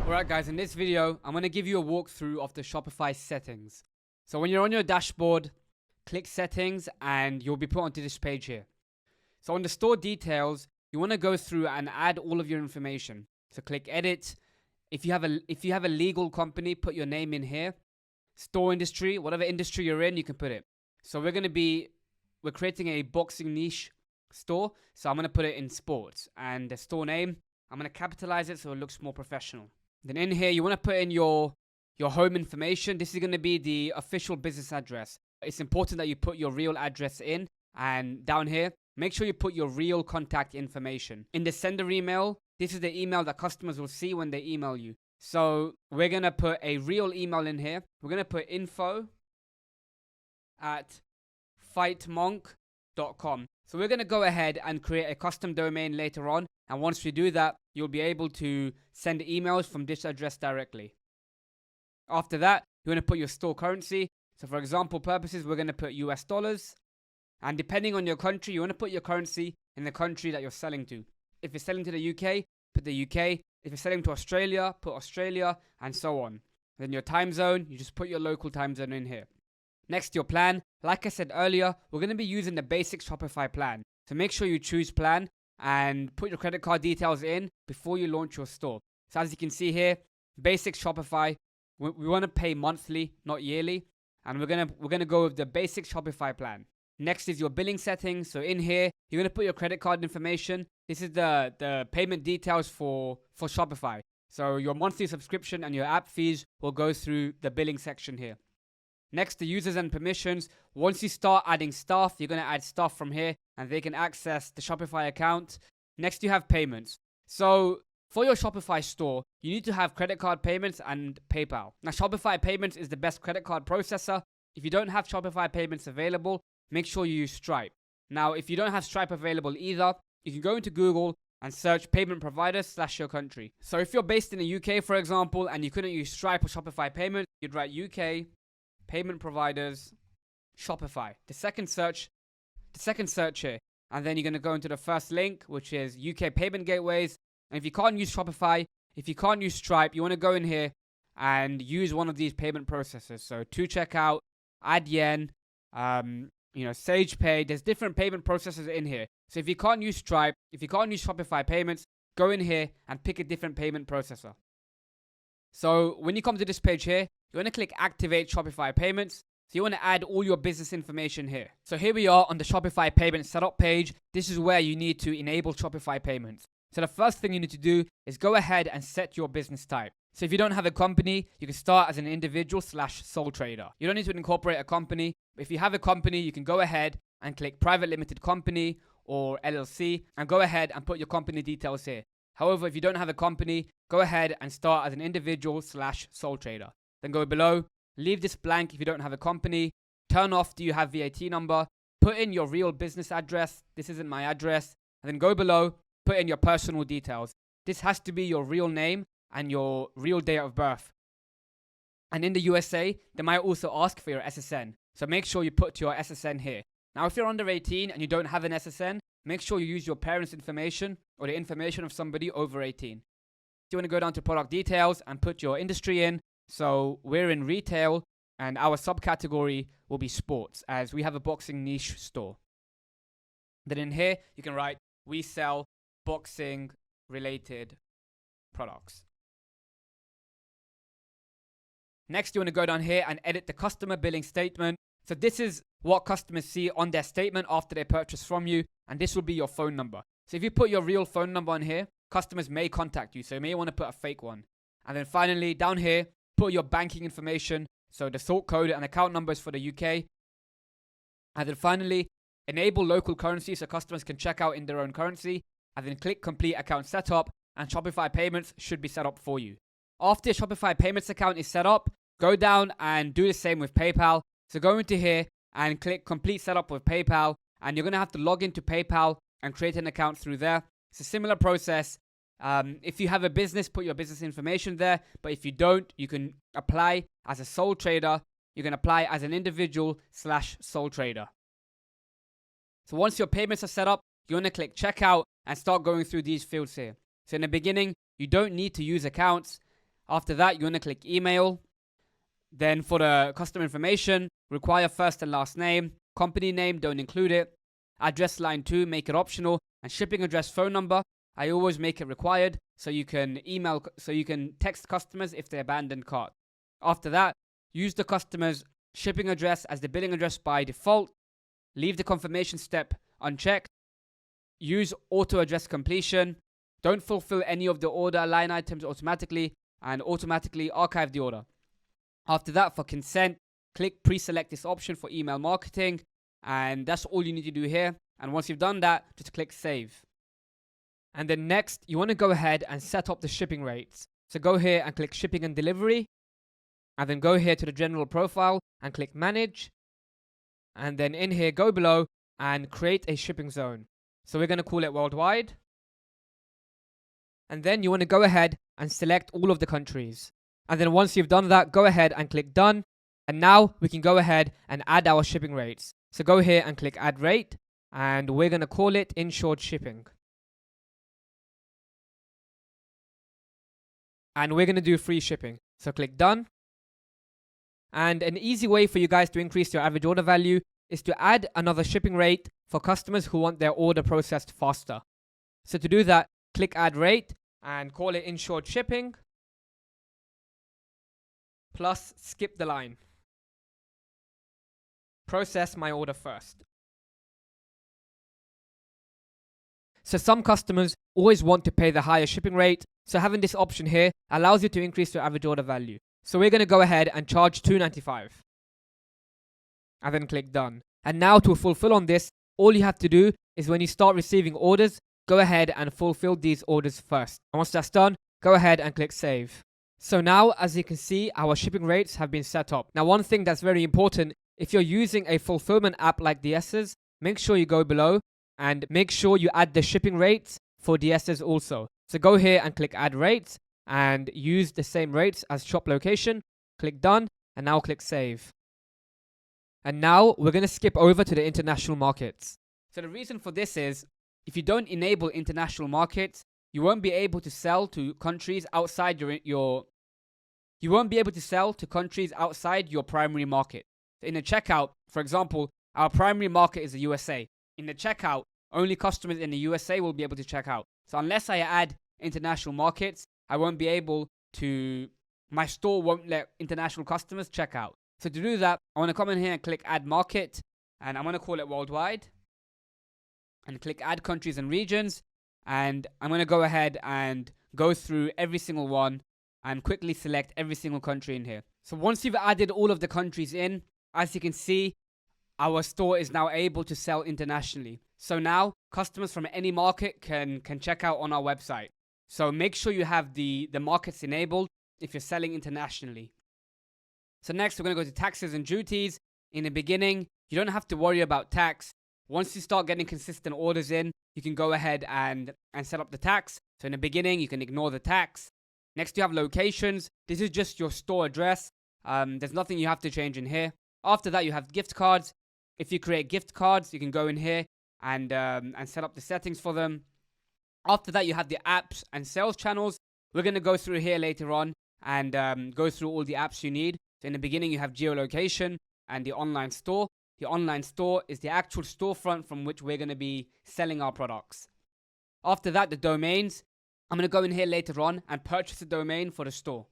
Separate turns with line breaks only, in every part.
Alright guys, in this video, I'm going to give you a walkthrough of the Shopify settings. So when you're on your dashboard, click settings and you'll be put onto this page here. So on the store details, you want to go through and add all of your information. So click edit. If you have a legal company, put your name in here. Store industry, whatever industry you're in, you can put it. So we're creating a boxing niche store. So I'm going to put it in sports, and the store name, I'm going to capitalize it so it looks more professional. Then in here, you want to put in your home information. This is going to be the official business address. It's important that you put your real address in, and down here, make sure you put your real contact information. In the sender email, this is the email that customers will see when they email you. So we're going to put a real email in here. We're going to put info@fightmonk.com. So we're going to go ahead and create a custom domain later on. And once we do that, you'll be able to send emails from this address directly. After that, you want to put your store currency. So for example purposes, we're going to put US dollars. And depending on your country, you want to put your currency in the country that you're selling to. If you're selling to the UK, put the UK. If you're selling to Australia, put Australia, and so on. Then your time zone, you just put your local time zone in here. Next, your plan. Like I said earlier, we're going to be using the basic Shopify plan. So make sure you choose plan and put your credit card details in before you launch your store. So as you can see here, basic Shopify, we want to pay monthly, not yearly. And we're gonna go with the basic Shopify plan. Next is your billing settings. So in here, you're going to put your credit card information. This is the payment details for Shopify. So your monthly subscription and your app fees will go through the billing section here. Next, the users and permissions. Once you start adding staff, you're going to add staff from here and they can access the Shopify account. Next, you have payments. So for your Shopify store, you need to have credit card payments and PayPal. Now, Shopify payments is the best credit card processor. If you don't have Shopify payments available, make sure you use Stripe. Now, if you don't have Stripe available either, you can go into Google and search payment providers / your country. So if you're based in the UK, for example, and you couldn't use Stripe or Shopify payments, you'd write UK payment providers Shopify. The second search here. And then you're going to go into the first link, which is UK payment gateways. And if you can't use Shopify, if you can't use Stripe, you want to go in here and use one of these payment processors. So 2Checkout, Adyen, SagePay. There's different payment processors in here. So if you can't use Stripe, if you can't use Shopify payments, go in here and pick a different payment processor. So when you come to this page here, you want to click Activate Shopify Payments. So you want to add all your business information here. So here we are on the Shopify Payment Setup page. This is where you need to enable Shopify Payments. So the first thing you need to do is go ahead and set your business type. So if you don't have a company, you can start as an individual / sole trader. You don't need to incorporate a company. If you have a company, you can go ahead and click Private Limited Company or LLC and go ahead and put your company details here. However, if you don't have a company, go ahead and start as an individual / sole trader. Then go below, leave this blank if you don't have a company. Turn off do you have VAT number. Put in your real business address. This isn't my address. And then go below, put in your personal details. This has to be your real name and your real date of birth. And in the USA, they might also ask for your SSN. So make sure you put your SSN here. Now, if you're under 18 and you don't have an SSN, make sure you use your parents' information or the information of somebody over 18. You want to go down to product details and put your industry in. So we're in retail and our subcategory will be sports as we have a boxing niche store. Then in here, you can write, we sell boxing related products. Next, you want to go down here and edit the customer billing statement. So this is what customers see on their statement after they purchase from you. And this will be your phone number. So if you put your real phone number on here, customers may contact you. So you may want to put a fake one. And then finally, down here, put your banking information. So the sort code and account numbers for the UK. And then finally, enable local currency so customers can check out in their own currency. And then click complete account setup and Shopify payments should be set up for you. After your Shopify payments account is set up, go down and do the same with PayPal. So go into here and click complete setup with PayPal. And you're going to have to log into PayPal and create an account through there. It's a similar process. If you have a business, put your business information there. But if you don't, you can apply as a sole trader. You can apply as an individual / sole trader. So once your payments are set up, you want to click checkout and start going through these fields here. So in the beginning, you don't need to use accounts. After that, you want to click email. Then for the customer information, require first and last name, company name, don't include it. Address line 2, make it optional. And shipping address, phone number, I always make it required so you can text customers if they abandon cart. After that, use the customer's shipping address as the billing address by default. Leave the confirmation step unchecked. Use auto address completion. Don't fulfill any of the order line items automatically, and automatically archive the order. After that, for consent, click pre-select this option for email marketing, and that's all you need to do here. And once you've done that, just click save. And then next, you want to go ahead and set up the shipping rates. So go here and click shipping and delivery, and then go here to the general profile and click manage. And then in here, go below and create a shipping zone. So we're going to call it worldwide. And then you want to go ahead and select all of the countries. And then once you've done that, go ahead and click done. And now we can go ahead and add our shipping rates. So go here and click add rate, and we're going to call it insured shipping. And we're going to do free shipping. So click done. And an easy way for you guys to increase your average order value is to add another shipping rate for customers who want their order processed faster. So to do that, click add rate and call it insured shipping plus skip the line. Process my order first. So some customers always want to pay the higher shipping rate, so having this option here allows you to increase your average order value. So we're going to go ahead and charge $2.95. And then click done. And now to fulfill on this, all you have to do is when you start receiving orders, go ahead and fulfill these orders first. And once that's done, go ahead and click save. So now, as you can see, our shipping rates have been set up. Now, one thing that's very important, if you're using a fulfillment app like DS's, make sure you go below and make sure you add the shipping rates for DS's also. So go here and click add rates and use the same rates as shop location. Click done and now click save. And now we're going to skip over to the international markets. So the reason for this is if you don't enable international markets, you won't be able to sell to countries outside your primary market. In a checkout, for example, our primary market is the USA. In the checkout, only customers in the USA will be able to check out. So unless I add international markets, I won't be able to, my store won't let international customers check out. So to do that, I want to come in here and click add market, and I'm going to call it worldwide, and click add countries and regions, and I'm going to go ahead and go through every single one and quickly select every single country in here. So once you've added all of the countries in, as you can see, our store is now able to sell internationally. So now customers from any market can check out on our website. So make sure you have the markets enabled if you're selling internationally. So next we're going to go to taxes and duties. In the beginning, you don't have to worry about tax. Once you start getting consistent orders in, you can go ahead and set up the tax. So in the beginning, you can ignore the tax. Next, you have locations. This is just your store address. There's nothing you have to change in here. After that, you have gift cards. If you create gift cards, you can go in here and set up the settings for them. After that, you have the apps and sales channels. We're going to go through here later on and go through all the apps you need. So in the beginning, you have geolocation and the online store. The online store is the actual storefront from which we're going to be selling our products. After that, the domains. I'm going to go in here later on and purchase a domain for the store.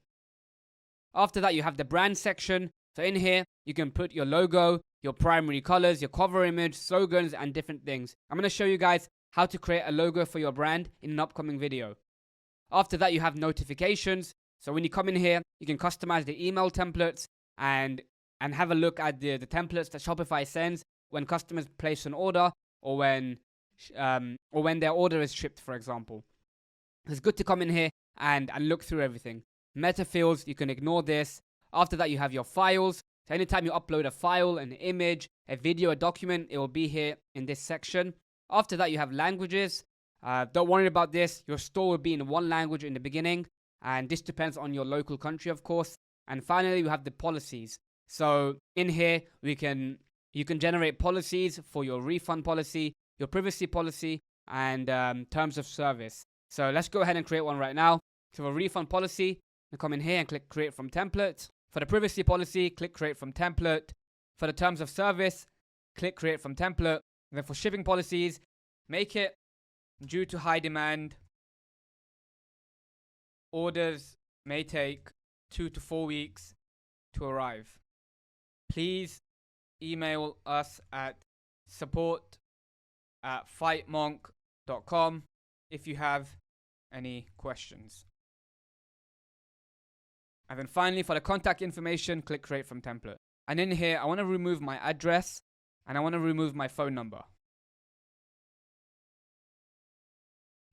After that, you have the brand section. So in here, you can put your logo, your primary colors, your cover image, slogans, and different things. I'm going to show you guys how to create a logo for your brand in an upcoming video. After that, you have notifications. So when you come in here, you can customize the email templates and have a look at the templates that Shopify sends when customers place an order or when their order is shipped, for example. It's good to come in here and look through everything. Meta fields, you can ignore this. After that, you have your files. So anytime you upload a file, an image, a video, a document, it will be here in this section. After that, you have languages. Don't worry about this. Your store will be in one language in the beginning, and this depends on your local country, of course. And finally, you have the policies. So in here, you can generate policies for your refund policy, your privacy policy, and terms of service. So let's go ahead and create one right now. So for refund policy, you come in here and click create from template. For the privacy policy, click create from template. For the terms of service, click create from template. And then for shipping policies, make it due to high demand. Orders may take 2 to 4 weeks to arrive. Please email us at support@fightmonk.com if you have any questions. And then finally, for the contact information, click create from template. And in here, I want to remove my address and I want to remove my phone number.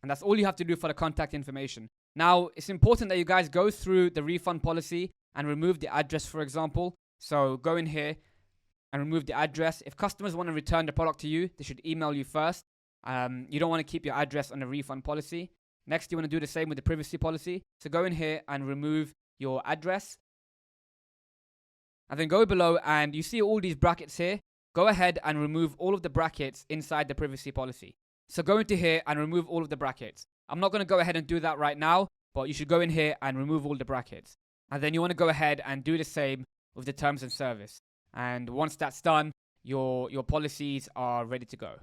And that's all you have to do for the contact information. Now, it's important that you guys go through the refund policy and remove the address, for example. So go in here and remove the address. If customers want to return the product to you, they should email you first. You don't want to keep your address on the refund policy. Next, you want to do the same with the privacy policy. So go in here and remove your address. And then go below and you see all these brackets here. Go ahead and remove all of the brackets inside the privacy policy. So go into here and remove all of the brackets. I'm not going to go ahead and do that right now, but you should go in here and remove all the brackets. And then you want to go ahead and do the same with the terms and service. And once that's done, your policies are ready to go.